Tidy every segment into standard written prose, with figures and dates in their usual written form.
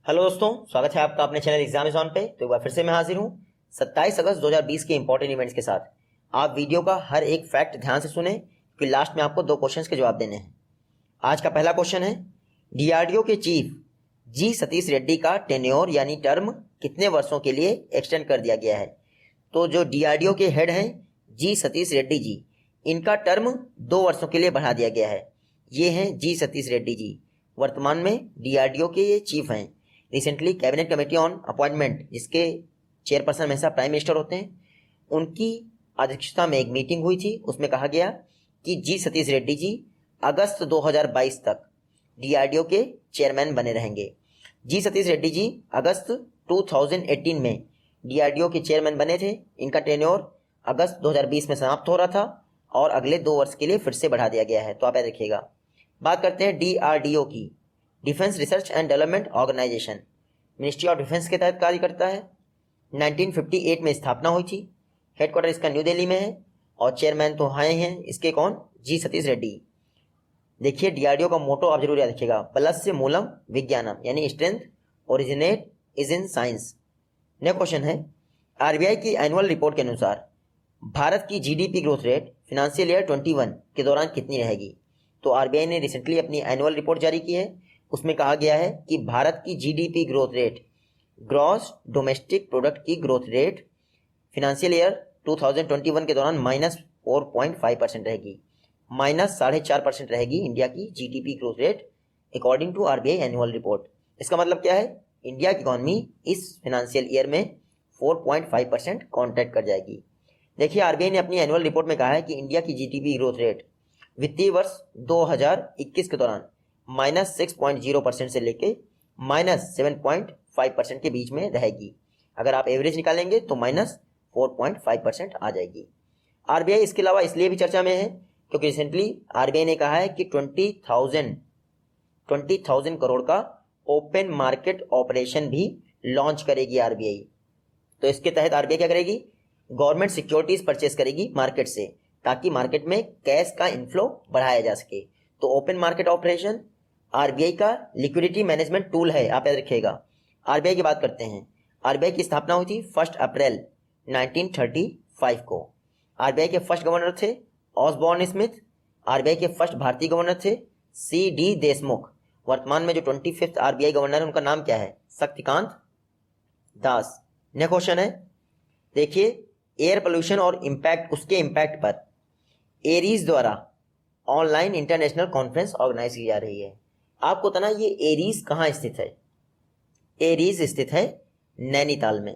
Hello दोस्तों, स्वागत है आपका अपने चैनल एग्जाम इज ऑन पे। तो एक बार फिर से मैं हाजिर हूँ 27 अगस्त 2020 के इंपॉर्टेंट इवेंट्स के साथ। आप वीडियो का हर एक फैक्ट ध्यान से सुने क्योंकि लास्ट में आपको 2 क्वेश्चंस के जवाब देने हैं। आज का पहला क्वेश्चन है, डीआरडीओ के चीफ जी सतीश रेड्डी का टेन्योर यानी टर्म कितने वर्षों के लिए एक्सटेंड कर दिया गया है। तो जो डीआरडीओ के हेड हैं जी सतीश रेड्डी जी, इनका टर्म 2 वर्षों के लिए बढ़ा दिया गया है। ये हैं जी सतीश रेड्डी जी, वर्तमान में डीआरडीओ के ये चीफ हैं। Recently cabinet committee on appointment, जिसके चेयरपर्सन हमेशा प्राइम मिनिस्टर होते हैं, उनकी अध्यक्षता में एक मीटिंग हुई थी। उसमें कहा गया कि जी सतीश रेड्डी जी अगस्त 2022 तक डीआरडीओ के चेयरमैन बने रहेंगे। जी सतीश रेड्डी जी अगस्त 2018 में डीआरडीओ के चेयरमैन बने थे। इनका टेन्योर अगस्त 2020 में समाप्त हो रहा था और अगले 2 वर्ष के लिए फिर से बढ़ा दिया गया है। तो आप याद रखिएगा। बात करते हैं डीआरडीओ की। Defence research and development organisation ministry of defence के तहत कार्य करता है। 1958 में स्थापना हुई थी। हेडक्वार्टर इसका न्यू दिल्ली में है और चेयरमैन तो आए हैं इसके कौन, जी सतीश रेड्डी। देखिए डीआरडीओ का मोटो आप जरूर याद रखिएगा, प्लस से मूलम विज्ञानम, यानी strength originate is in science. Next question है, आरबीआई की एनुअल रिपोर्ट के अनुसार भारत की GDP growth rate financial year 21 के दौरान कितनी रहेगी। तो आरबीआई ने रिसेंटली अपनी एनुअल रिपोर्ट जारी की है। उसमें कहा गया है कि भारत की GDP growth rate, gross domestic product की ग्रोथ रेट फिनेंशियल ईयर 2021 के दौरान -4.5% रहेगी, -4.5% रहेगी इंडिया की GDP growth rate according to RBI annual report. इसका मतलब क्या है, इंडिया की इकॉनमी इस फिनेंशियल ईयर में 4.5% कॉन्ट्रैक्ट कर जाएगी। देखिए आरबीआई ने अपनी एनुअल रिपोर्ट में कहा है कि इंडिया की जीडीपी ग्रोथ रेट वित्तीय वर्ष 2021 के दौरान -6.0% से लेके -7.5% के बीच में रहेगी। अगर आप एवरेज निकालेंगे तो -4.5% आ जाएगी। आरबीआई इसके अलावा इसलिए भी चर्चा में है क्योंकि रिसेंटली आरबीआई ने कहा है कि 20,000 करोड़ का ओपन मार्केट ऑपरेशन भी लॉन्च करेगी आरबीआई। तो इसके तहत आरबीआई क्या करेगी, गवर्नमेंट सिक्योरिटीज परचेस करेगी मार्केट से, ताकि मार्केट में कैश का इनफ्लो बढ़ाया जा सके। तो ओपन मार्केट ऑपरेशन आरबीआई का लिक्विडिटी मैनेजमेंट टूल है, आप याद रखिएगा। आरबीआई की बात करते हैं। आरबीआई की स्थापना हुई थी 1 अप्रैल 1935 को। आरबीआई के फर्स्ट गवर्नर थे ऑसबॉर्न स्मिथ। आरबीआई के फर्स्ट भारतीय गवर्नर थे सी.डी. देशमुख। वर्तमान में जो 25th आरबीआई गवर्नर है उनका नाम क्या है, शक्तिकांत दास। नेक्स्ट क्वेश्चन है, देखिए एयर पोल्यूशन और इम्पैक्ट, उसके इम्पैक्ट पर एरीज द्वारा ऑनलाइन इंटरनेशनल कॉन्फ्रेंस ऑर्गेनाइज की जा रही है। आपको पता ना ये एरीज कहाँ स्थित है। एरीज स्थित है नैनीताल में,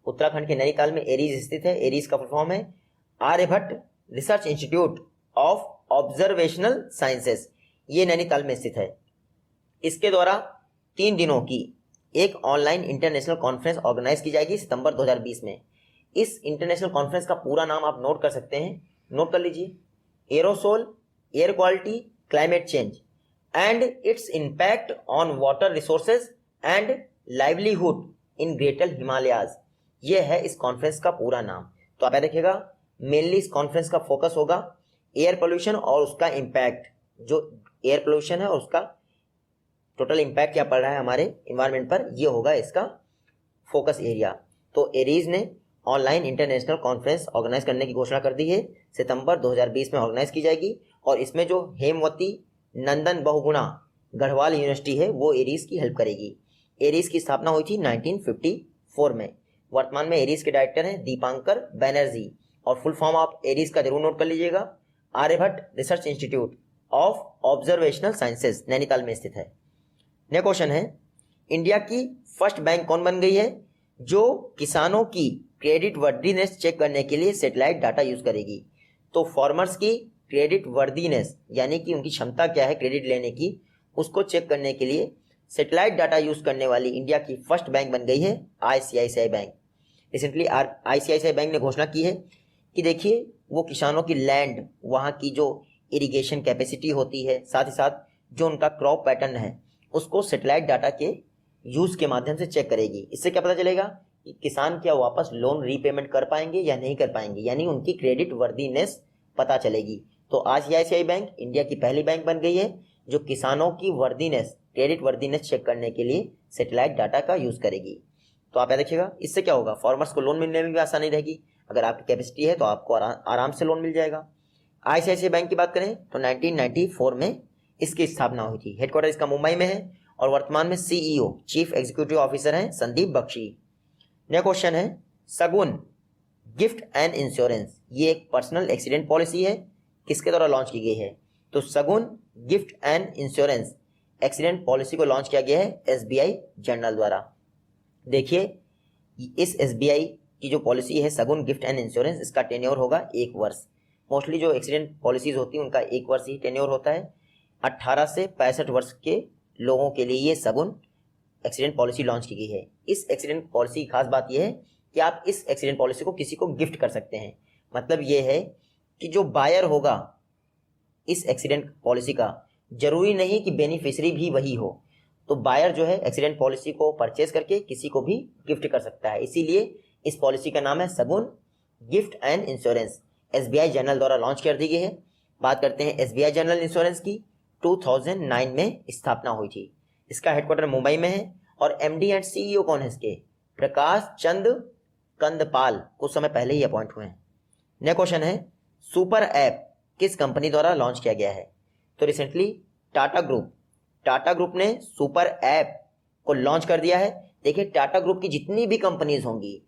उत्तराखंड के नैनीताल में एरीज स्थित है। एरीज का फुल फॉर्म है Aryabhatta research institute of observational sciences. ये नैनीताल में स्थित है। इसके द्वारा 3 दिनों की एक ऑनलाइन इंटरनेशनल कॉन्फ्रेंस ऑर्गेनाइज की जाएगी सितंबर 2020 में। इस इंटरनेशनल कॉन्फ्रेंस का पूरा नाम आप नोट कर सकते हैं, नोट कर लीजिए, aerosol, air quality, climate change and its impact on water resources and livelihood in greater Himalayas. ये है इस कॉन्फ्रेंस का पूरा नाम। तो आप याद रखिएगा, मेनली इस कॉन्फ्रेंस का फोकस होगा एयर पोल्यूशन और उसका इम्पैक्ट, जो एयर पोल्यूशन है और उसका टोटल इम्पैक्ट क्या पड़ रहा है हमारे इन्वायरमेंट पर, ये होगा इसका फोकस एरिया। तो एरीज ने ऑनलाइन इंटरनेशनल कॉन्फ्रेंस ऑर्गेनाइज करने की घोषणा कर दी है। सितंबर 2020 में ऑर्गेनाइज की जाएगी और इसमें जो हेमवती नंदन बहुगुणा गढ़वाल यूनिवर्सिटी है वो एरीज की हेल्प करेगी। एरीज की स्थापना हुई थी 1954 में। वर्तमान में एरीज के डायरेक्टर हैं दीपांकर बैनर्जी और फुल फॉर्म आप एरीज का जरूर नोट कर लीजिएगा, Aryabhatta research institute of observational sciences, Nainital में स्थित है। नेक्स्ट क्वेश्चन है, इंडिया की फर्स्ट बैंक कौन बन गई है जो किसानों की क्रेडिट वर्दीनेस चेक करने के लिए सैटेलाइट डाटा यूज करेगी। तो फार्मर्स की क्रेडिट वर्दीनेस यानी कि उनकी क्षमता क्या है क्रेडिट लेने की, उसको चेक करने के लिए सैटेलाइट डाटा यूज करने वाली इंडिया की फर्स्ट बैंक बन गई है ICICI bank. Recently ICICI bank ने घोषणा की है कि देखिए वो किसानों की लैंड, वहाँ की जो इरिगेशन कैपेसिटी होती है, साथ ही साथ जो उनका क्रॉप पैटर्न है, उसको सैटेलाइट डाटा के यूज के माध्यम से चेक करेगी। इससे क्या पता चलेगा कि किसान क्या वापस लोन रीपेमेंट कर पाएंगे या नहीं कर पाएंगे, यानी उनकी क्रेडिट वर्दीनेस पता चलेगी। तो आईसीआईसीआई बैंक इंडिया की पहली बैंक बन गई है जो किसानों की वर्दीनेस, क्रेडिट वर्दीनेस चेक करने के लिए सैटेलाइट डाटा का यूज़ करेगी। तो आप याद रखिएगा, इससे क्या होगा, फार्मर्स को लोन मिलने में भी आसानी रहेगी। अगर आपकी कैपेसिटी है तो आपको आराम से लोन मिल जाएगा। आईसीआईसीआई बैंक की बात करें तो 1994 में इसकी स्थापना हुई थी। हेडक्वार्टर इसका मुंबई में है और वर्तमान में सीईओ चीफ एग्जीक्यूटिव ऑफिसर हैं संदीप बख्शी। नेक्स्ट क्वेश्चन है सगुन गिफ्ट एंड इंश्योरेंस, ये एक पर्सनल एक्सीडेंट पॉलिसी है, किसके द्वारा लॉन्च की गई है? तो सगुन gift and insurance accident policy को लॉन्च किया गया है एसबीआई जनरल द्वारा। देखिए इस एसबीआई की जो पॉलिसी है सगुन गिफ्ट एंड इंश्योरेंस, इसका टेन्योर होगा 1 वर्ष। मोस्टली जो एक्सीडेंट पॉलिसीज होती हैं उनका 1 वर्ष ही टेन्योर होता है। 18 से 65 वर्ष के लोगों के लिए ये सगुन एक्सीडेंट पॉलिसी लॉन्च की गई है। इस एक्सीडेंट पॉलिसी की खास बात यह है कि आप इस एक्सीडेंट पॉलिसी को किसी को गिफ्ट कर सकते हैं। मतलब ये है कि जो बायर होगा इस एक्सीडेंट पॉलिसी का, जरूरी नहीं कि बेनिफिशियरी भी वही हो, तो बायर जो है एक्सीडेंट पॉलिसी को परचेज करके किसी को भी गिफ्ट कर सकता है। इसीलिए इस पॉलिसी का नाम है सगुन gift and insurance, SBI general द्वारा लॉन्च कर दी गई है। बात करते हैं एसबीआई जनरल इंश्योरेंस की। 2009 में स्थापना हुई थी। इसका हेडक्वार्टर मुंबई में है और एमडी एंड सीईओ कौन है इसके? प्रकाश चंद कंदपाल, कुछ समय पहले ही अपॉइंट हुए हैं। नेक्स्ट क्वेश्चन है सुपर ऐप किस कंपनी द्वारा लॉन्च किया गया है? तो रिसेंटली टाटा ग्रुप ने सुपर ऐप को लॉन्च कर दिया है। देखिए टाटा ग्रुप की जितनी भी कंपनीज होंगी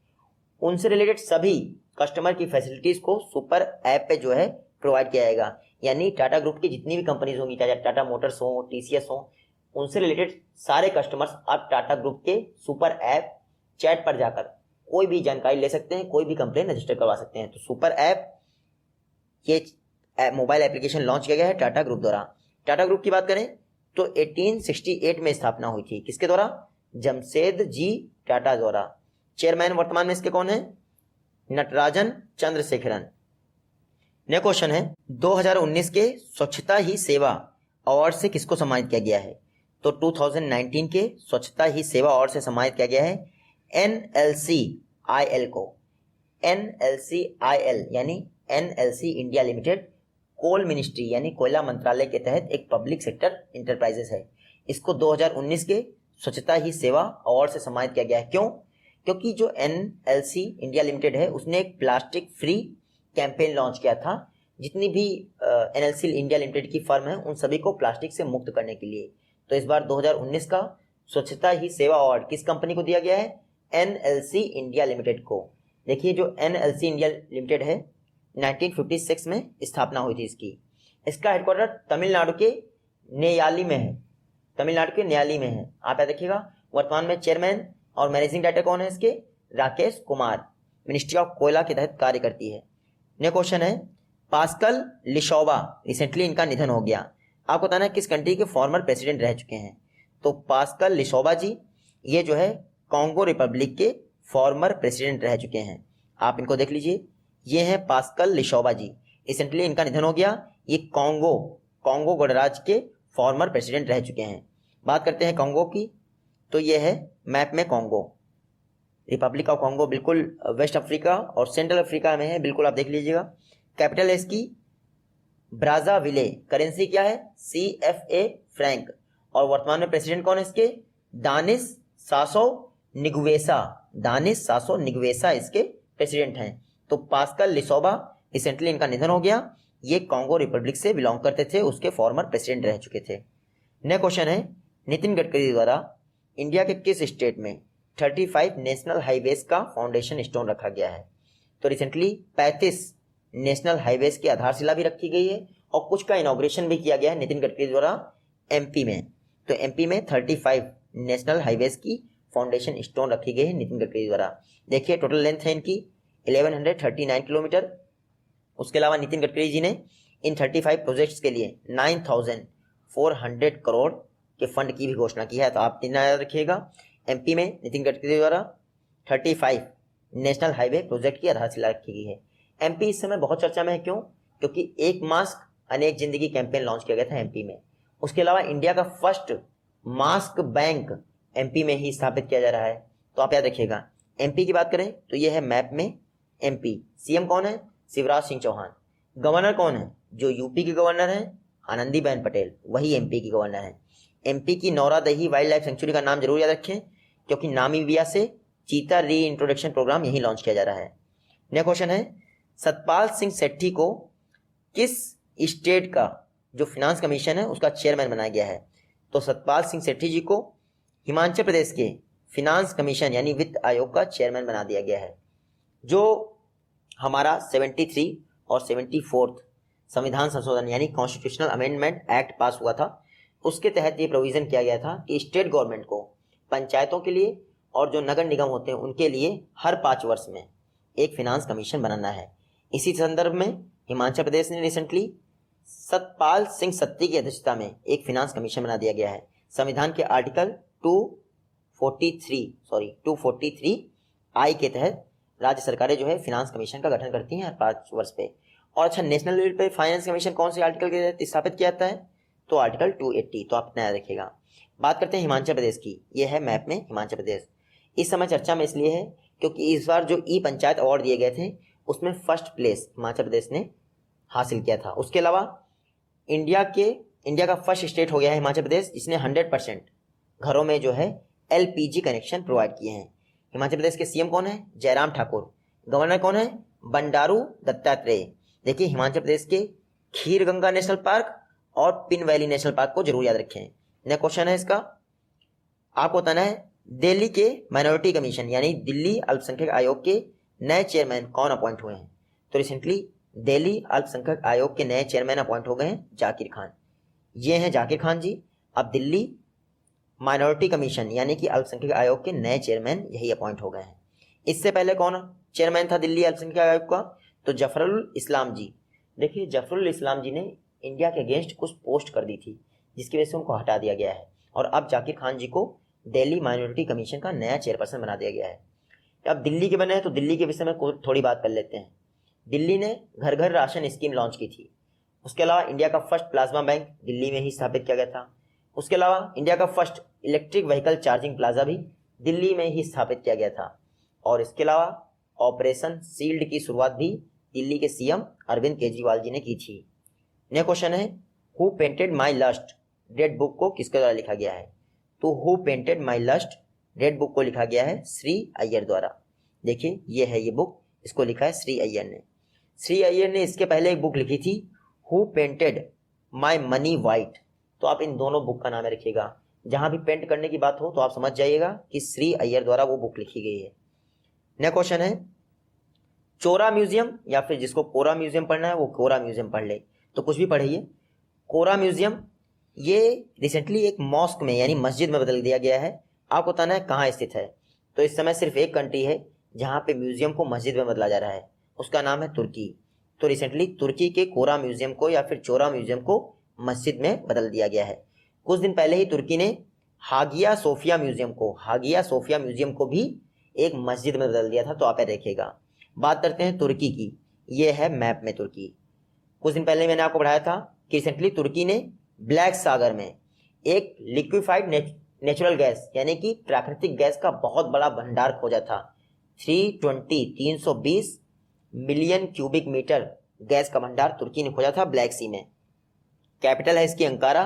उनसे रिलेटेड सभी कस्टमर की फैसिलिटीज को सुपर ऐप पे जो है प्रोवाइड किया जाएगा। यानी टाटा ग्रुप की जितनी भी कंपनीज होंगी, चाहे टाटा मोटर्स हो, टीसीएस हो, उनसे रिलेटेड सारे कस्टमर्स आप टाटा ग्रुप के सुपर ऐप चैट पर जाकर कोई भी जानकारी ले सकते हैं, कोई भी कंप्लेन रजिस्टर करवा सकते हैं। तो सुपर ऐप ये मोबाइल एप्लीकेशन लॉन्च किया गया है टाटा ग्रुप द्वारा। टाटा ग्रुप की बात करें तो 1868 में स्थापना हुई थी। किसके द्वारा? जमशेद जी टाटा द्वारा। चेयरमैन वर्तमान में इसके कौन है? नटराजन चंद्रशेखरन। नेक्स्ट क्वेश्चन है 2019 के स्वच्छता ही सेवा अवार्ड से किसको सम्मानित किया गया है? तो 2019 के स्वच्छता ही सेवा अवार्ड से सम्मानित किया गया है NLCIL को। NLCIL यानी NLC India limited coal ministry यानी कोयला मंत्रालय के तहत एक पब्लिक सेक्टर इंटरप्राइजेस है। इसको 2019 के स्वच्छता ही सेवा अवार्ड से सम्मानित किया गया है। क्यों? क्योंकि जो NLC इंडिया लिमिटेड है उसने एक प्लास्टिक फ्री कैंपेन लॉन्च किया था। जितनी भी NLC इंडिया लिमिटेड की फर्म है उन सभी को प्लास्टिक से मुक्त करने के लिए। तो इस बार 2019 का स्वच्छता ही सेवा अवार्ड किस कंपनी को दिया गया है? NLC इंडिया लिमिटेड को। देखिए जो NLC इंडिया लिमिटेड है 1956 में स्थापना हुई थी इसकी। इसका हेडक्वार्टर तमिलनाडु के नेयाली में है। तमिलनाडु के नेयाली में है, आप याद रखिएगा। वर्तमान में चेयरमैन और मैनेजिंग डायरेक्टर कौन है इसके? राकेश कुमार। मिनिस्ट्री ऑफ कोयला के तहत कार्य करती है। नेक्स्ट क्वेश्चन है पास्कल लिशोबा, रिसेंटली इनका निधन हो गया। आपको बताना है किस कंट्री के फॉर्मर प्रेसिडेंट रह चुके हैं? तो पास्कल लिशोबा जी ये जो है कॉन्गो रिपब्लिक के फॉर्मर प्रेसिडेंट रह चुके हैं। आप इनको देख लीजिए, ये हैं पास्कल लिशोबा जी। रिसेंटली इनका निधन हो गया। ये कॉन्गो गणराज्य के फॉर्मर प्रेसिडेंट रह चुके हैं। बात करते हैं कॉन्गो की, तो ये है मैप में कॉन्गो, रिपब्लिक ऑफ कॉन्गो बिल्कुल वेस्ट अफ्रीका और सेंट्रल अफ्रीका में है, बिल्कुल आप देख लीजिएगा। कैपिटल है इसकी ब्राज़ाविले। करेंसी क्या है? CFA Frank. और वर्तमान में प्रेसिडेंट कौन है इसके? दानिश सासो निगवेसा इसके प्रेसिडेंट हैं। तो पास्कल लिशोबा रिसेंटली इनका निधन हो गया। ये कॉन्गो रिपब्लिक से बिलोंग करते थे, उसके फॉर्मर प्रेसिडेंट रह चुके थे। नेक्स्ट क्वेश्चन है नितिन गडकरी द्वारा इंडिया के किस स्टेट में 35 नेशनल हाईवेज का फाउंडेशन स्टोन रखा गया है? तो रिसेंटली 35 नेशनल हाईवेज की आधारशिला भी रखी गई है और कुछ का इनॉग्रेशन भी किया गया है नितिन गडकरी द्वारा MP में। तो MP में 35 नेशनल हाईवेज की फाउंडेशन स्टोन रखी गई है नितिन गडकरी द्वारा। देखिए टोटल लेंथ है इनकी 1139 किलोमीटर। उसके अलावा नितिन गडकरी जी ने इन 35 प्रोजेक्ट्स के लिए 9,400 करोड़ के फंड की भी घोषणा की है। तो आप तीन याद रखिएगा, MP में नितिन गडकरी द्वारा 35 नेशनल हाईवे प्रोजेक्ट की आधारशिला रखी गई है। MP इस समय बहुत चर्चा में है। क्यों? क्योंकि एक मास्क अनेक जिंदगी कैंपेन लॉन्च किया गया था MP में। उसके अलावा इंडिया का फर्स्ट मास्क बैंक MP में ही स्थापित किया जा रहा है। तो आप याद रखिएगा। MP की बात करें तो यह है मैप में MP। CM कौन है? शिवराज सिंह चौहान। गवर्नर कौन है? जो UP के गवर्नर हैं आनंदीबेन पटेल, वही MP की गवर्नर हैं। एमपी की नौरादही वाइल्ड लाइफ सेंचुरी का नाम जरूर याद रखें, क्योंकि नामीबिया से चीता री इंट्रोडक्शन प्रोग्राम यही लॉन्च किया जा रहा है। नेक्स्ट क्वेश्चन है, सतपाल सिंह सेठी को किस स्टेट का जो फिनांस कमीशन है उसका चेयरमैन बनाया गया है? तो सतपाल सिंह सेठी जी को हिमाचल प्रदेश के फिनांस कमीशन यानी वित्त आयोग का चेयरमैन बना दिया गया है। जो हमारा 73 और 74 संविधान संशोधन यानी कॉन्स्टिट्यूशनल अमेंडमेंट एक्ट पास हुआ था, उसके तहत ये प्रोविजन किया गया था कि स्टेट गवर्नमेंट को पंचायतों के लिए और जो नगर निगम होते हैं उनके लिए हर 5 वर्ष में एक फिनांस कमीशन बनाना है। इसी संदर्भ में हिमाचल प्रदेश ने रिसेंटली सतपाल सिंह सत्ती की अध्यक्षता में एक फिनांस कमीशन बना दिया गया है। संविधान के आर्टिकल 243 आई के तहत राज्य सरकारें जो है फिनांस कमीशन का गठन करती हैं हर 5 वर्ष पे। और अच्छा, नेशनल लेवल पे फाइनेंस कमीशन कौन से आर्टिकल के तहत स्थापित किया जाता है? तो आर्टिकल 280। तो आप नया रखिएगा। बात करते हैं हिमाचल प्रदेश की। यह है मैप में हिमाचल प्रदेश। इस समय चर्चा में इसलिए है क्योंकि इस बार जो ई पंचायत अवार्ड दिए गए थे उसमें फर्स्ट प्लेस हिमाचल प्रदेश ने हासिल किया था। उसके अलावा इंडिया का फर्स्ट स्टेट हो गया है हिमाचल प्रदेश, जिसने 100% घरों में जो है LPG कनेक्शन प्रोवाइड किए हैं। हिमाचल प्रदेश के सीएम कौन है? जयराम ठाकुर। गवर्नर कौन है? बंडारू दत्तात्रेय। देखिए, हिमाचल प्रदेश के खीर गंगा नेशनल पार्क और पिन वैली नेशनल पार्क को जरूर याद रखें। नेक्स्ट क्वेश्चन है इसका, आपको बताना है दिल्ली के माइनॉरिटी कमीशन यानी दिल्ली अल्पसंख्यक आयोग के नए चेयरमैन कौन अपॉइंट हुए हैं? तो रिसेंटली दिल्ली अल्पसंख्यक आयोग के नए चेयरमैन अपॉइंट हो गए हैं जाकिर खान। ये हैं जाकिर खान जी। अब दिल्ली माइनॉरिटी कमीशन यानी कि अल्पसंख्यक आयोग के नए चेयरमैन यही अपॉइंट हो गए हैं। इससे पहले कौन चेयरमैन था दिल्ली अल्पसंख्यक आयोग का? तो जफरुल इस्लाम जी। देखिए, जफरुल इस्लाम जी ने इंडिया के अगेंस्ट कुछ पोस्ट कर दी थी जिसकी वजह से उनको हटा दिया गया है और अब जाकिर खान जी को दिल्ली माइनॉरिटी कमीशन का नया चेयरपर्सन बना दिया गया है। अब दिल्ली के बने हैं तो दिल्ली के विषय में थोड़ी बात कर लेते हैं। दिल्ली ने घर घर राशन स्कीम लॉन्च की थी। उसके अलावा इंडिया का फर्स्ट प्लाज्मा बैंक दिल्ली में ही स्थापित किया गया था। उसके अलावा इंडिया का first electric vehicle charging plaza भी दिल्ली में ही स्थापित किया गया था। और इसके अलावा ऑपरेशन शील्ड की शुरुआत भी दिल्ली के सीएम अरविंद केजरीवाल जी ने की थी। नेक्स्ट क्वेश्चन है, who painted my lust red book को किसके द्वारा लिखा गया है? तो who painted my lust red book को लिखा गया है श्री अय्यर द्वारा। देखिए, ये है ये बुक, इसको लिखा है श्री अय्यर ने। श्री अय्यर ने इसके पहले एक बुक लिखी थी who painted my money white. तो आप इन दोनों बुक का नाम रखिएगा। जहां भी पेंट करने की बात हो तो आप समझ जाइएगा कि श्री अय्यर द्वारा वो बुक लिखी गई है। नेक्स्ट क्वेश्चन है, चोरा म्यूजियम या फिर जिसको कोरा म्यूजियम पढ़ना है वो कोरा म्यूजियम पढ़ ले, तो कुछ भी पढ़िए। कोरा म्यूजियम ये रिसेंटली एक मॉस्क में यानी मस्जिद में बदल दिया गया है। आपको बताना है कहाँ स्थित है। तो इस समय सिर्फ एक कंट्री है जहाँ पे म्यूजियम को मस्जिद में बदला जा रहा है, उसका नाम है तुर्की। तो रिसेंटली तुर्की के कोरा म्यूजियम को या फिर चोरा म्यूजियम को मस्जिद में बदल दिया गया है। कुछ दिन पहले ही तुर्की ने हागिया सोफिया म्यूजियम को भी एक मस्जिद में बदल दिया था। तो आप देखिएगा। बात करते हैं तुर्की की। ये है मैप में तुर्की। कुछ दिन पहले मैंने आपको पढ़ाया था कि रिसेंटली तुर्की ने ब्लैक सागर में एक लिक्विफाइड नेचुरल गैस यानी कि प्राकृतिक गैस का बहुत बड़ा भंडार खोजा था। 320 मिलियन क्यूबिक मीटर गैस का भंडार तुर्की ने खोजा था ब्लैक सी में। कैपिटल है इसकी अंकारा।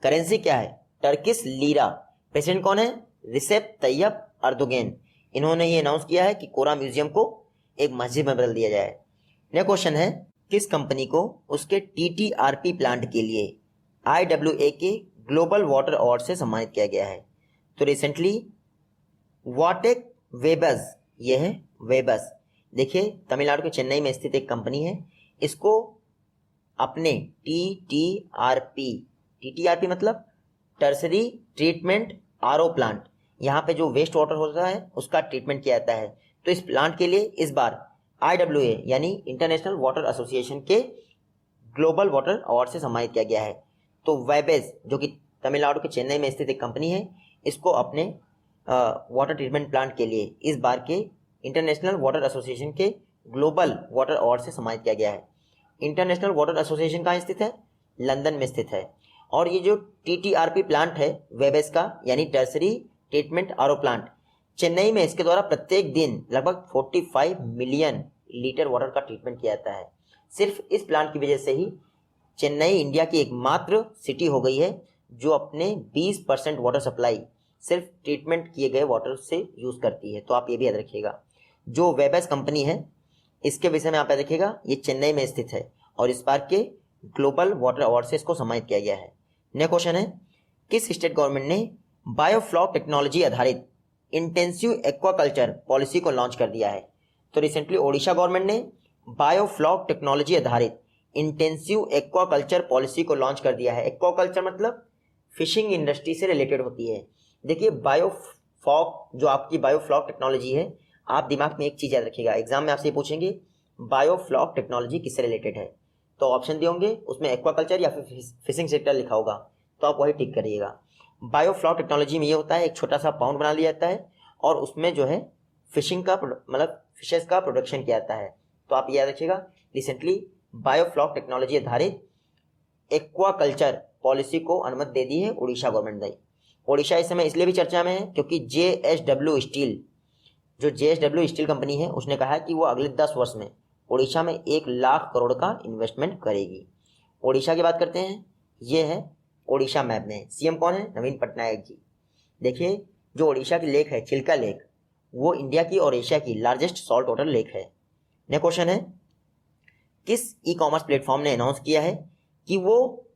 करेंसी क्या है? Turkish lira. प्रेसिडेंट कौन है? रिसेप तैयब अर्दोगेन। इन्होंने ये अनाउंस किया है कि कोरा म्यूजियम को एक मस्जिद में बदल दिया जाए। नेक्स्ट क्वेश्चन है, किस कंपनी को उसके TTRP प्लांट के लिए IWA के ग्लोबल वाटर अवार्ड से सम्मानित किया गया है? तो रिसेंटली वाटेक वेबस, यह है वेबस। देखिए, तमिलनाडु के चेन्नई में स्थित एक कंपनी है। इसको अपने TTRP मतलब टर्सरी ट्रीटमेंट RO प्लांट, यहाँ पे जो वेस्ट वाटर होता है उसका ट्रीटमेंट किया जाता है। तो इस प्लांट के लिए इस बार IWA यानी इंटरनेशनल वाटर एसोसिएशन के ग्लोबल वाटर अवार्ड से सम्मानित किया गया है। तो वेबेस जो कि तमिलनाडु के चेन्नई में स्थित एक कंपनी है, इसको अपने वाटर ट्रीटमेंट प्लांट के लिए इस बार के इंटरनेशनल वाटर एसोसिएशन के ग्लोबल वाटर अवार्ड से सम्मानित किया गया है। इंटरनेशनल वाटर एसोसिएशन कहाँ स्थित है? लंदन में स्थित है। और ये जो TTRP प्लांट है वेबेस का यानी tertiary treatment RO plant, Chennai में इसके द्वारा प्रत्येक दिन लगभग 45 मिलियन लीटर वाटर का ट्रीटमेंट किया जाता है। सिर्फ इस प्लांट की वजह से ही चेन्नई इंडिया की एकमात्र सिटी हो गई है जो अपने 20% वाटर सप्लाई सिर्फ ट्रीटमेंट किए गए वाटर से यूज़ करती है। तो आप ये भी याद रखिएगा। जो वेबएस कंपनी है इसके विषय में आप याद रखिएगा, ये चेन्नई में स्थित है और इस बार के ग्लोबल वाटर अवार्ड से इसको सम्मानित किया गया है। नेक्स्ट क्वेश्चन है, किस स्टेट गवर्नमेंट ने बायोफ्लॉक टेक्नोलॉजी आधारित इंटेंसिव एक्वाकल्चर पॉलिसी को लॉन्च कर दिया है? तो रिसेंटली ओडिशा गवर्नमेंट ने बायोफ्लॉक टेक्नोलॉजी आधारित इंटेंसिव एक्वाकल्चर पॉलिसी को लॉन्च कर दिया है। एक्वाकल्चर मतलब फिशिंग इंडस्ट्री से रिलेटेड होती है। देखिए बायोफ्लॉक, जो आपकी बायोफ्लॉक टेक्नोलॉजी है, आप दिमाग में एक चीज़ याद रखिएगा, एग्जाम में आपसे पूछेंगे बायोफ्लॉक टेक्नोलॉजी किससे रिलेटेड है, तो ऑप्शन दिए होंगे उसमें एक्वाकल्चर या फिर फिशिंग सेक्टर लिखा होगा, तो आप वही टिक करिएगा। बायोफ्लॉक टेक्नोलॉजी में ये होता है, एक छोटा सा पाउंड बना लिया जाता है और उसमें जो है फिशिंग का मतलब फिशेस का प्रोडक्शन किया जाता है। तो आप याद रखिएगा, रिसेंटली बायोफ्लॉक टेक्नोलॉजी आधारित एक्वाकल्चर पॉलिसी को अनुमति दे दी है उड़ीसा गवर्नमेंट ने। ओडिशा इस समय इसलिए भी चर्चा में है क्योंकि JSW स्टील, जो JSW स्टील कंपनी है, उसने कहा है कि वो अगले 10 वर्ष में ओडिशा में 1 लाख करोड़ का इन्वेस्टमेंट करेगी। ओडिशा की बात करते हैं, ये है ओडिशा मैप में। सीएम कौन है? नवीन पटनायक जी। देखिए जो ओडिशा की लेक है चिल्का लेक, वो इंडिया की और एशिया की लार्जेस्ट सॉल्ट वाटर लेक है। नेक्स्ट क्वेश्चन है, किस ई कॉमर्स प्लेटफॉर्म ने अनाउंस किया है कि वो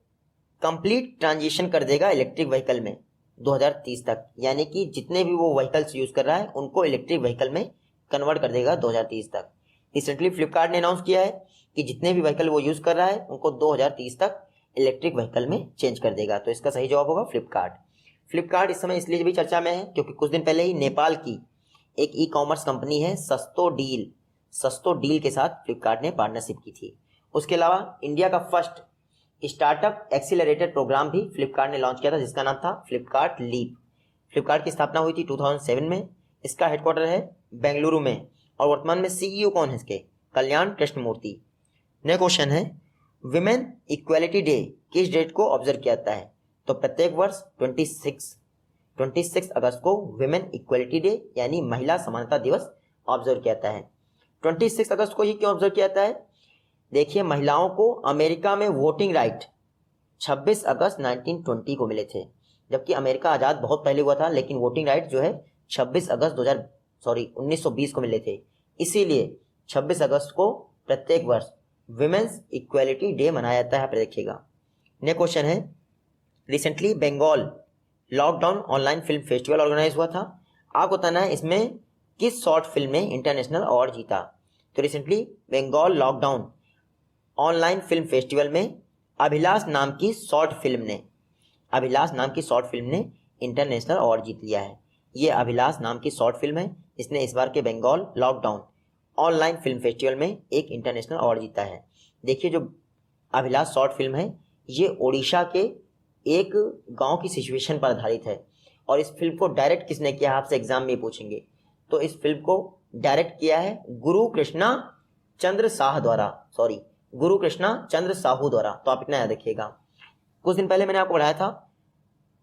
कंप्लीट ट्रांजिशन कर देगा इलेक्ट्रिक व्हीकल में 2030 तक, यानी कि जितने भी वो व्हीकल्स यूज़ कर रहा है उनको इलेक्ट्रिक व्हीकल में कन्वर्ट कर देगा 2030 तक। रिसेंटली फ्लिपकार्ट ने अनाउंस किया है कि जितने भी व्हीकल वो यूज़ कर रहा है उनको 2030 तक इलेक्ट्रिक व्हीकल में चेंज कर देगा। तो इसका सही जवाब होगा फ्लिपकार्ट। फ्लिपकार्ट इस समय इसलिए भी चर्चा में है क्योंकि कुछ दिन पहले ही नेपाल की एक ई कॉमर्स कंपनी है सस्तो डील के साथ फ्लिपकार्ट ने पार्टनरशिप की थी। उसके अलावा इंडिया का फर्स्ट स्टार्टअप एक्सीलरेटेड प्रोग्राम भी फ्लिपकार्ट ने लॉन्च किया था जिसका नाम था फ्लिपकार्ट लीप। फ्लिपकार्ट की स्थापना हुई थी 2007 में। इसका हेडक्वार्टर है बेंगलुरु में और वर्तमान में CEO कौन है इसके? कल्याण कृष्णमूर्ति। नेक्स्ट क्वेश्चन है, विमेन इक्वालिटी डे किस डेट को ऑब्जर्व किया जाता है? तो प्रत्येक वर्ष 26 अगस्त को विमेन इक्वालिटी डे यानी महिला समानता दिवस ऑब्जर्व किया जाता है। 26 अगस्त को ये क्यों ऑब्जर्व किया जाता है? देखिए महिलाओं को अमेरिका में वोटिंग राइट 26 अगस्त 1920 को मिले थे, जबकि अमेरिका आज़ाद बहुत पहले हुआ था, लेकिन वोटिंग राइट जो है 26 अगस्त 1920 को मिले थे। इसीलिए 26 अगस्त को प्रत्येक वर्ष विमेंस इक्वालिटी डे मनाया जाता है, आप देखिएगा। नेक्स्ट क्वेश्चन है, recently Bengal lockdown online film festival organise हुआ था। आपको बताना है इसमें किस शॉर्ट फिल्म ने इंटरनेशनल अवार्ड जीता। तो recently Bengal lockdown online film festival में अभिलाष नाम की शॉर्ट फिल्म ने इंटरनेशनल अवार्ड जीत लिया है। ये अभिलाष नाम की शॉर्ट फिल्म है, इसने इस बार के Bengal lockdown online film festival में एक इंटरनेशनल अवार्ड जीता है। देखिए जो अभिलाष शॉर्ट फिल्म है ये ओडिशा के एक गांव की सिचुएशन पर आधारित है और इस फिल्म को डायरेक्ट किसने किया, आपसे एग्जाम में पूछेंगे। तो इस फिल्म को डायरेक्ट किया है गुरु कृष्णा चंद्र साहू द्वारा। तो आप इतना याद रखिएगा। कुछ दिन पहले मैंने आपको पढ़ाया था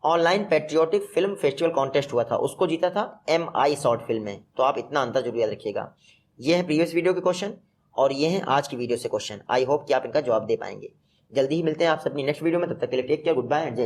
online patriotic film festival contest हुआ था, उसको जीता था MI शॉर्ट फिल्म में। तो आप इतना अंतर जरूर याद रखिएगा। ये है प्रीवियस वीडियो के क्वेश्चन और ये हैं आज की वीडियो से क्वेश्चन। आई होप कि आप इनका जवाब दे पाएंगे। जल्दी ही मिलते हैं आपसे अपनी नेक्स्ट वीडियो में, तब तक के लिए take care, goodbye and जय हिंद।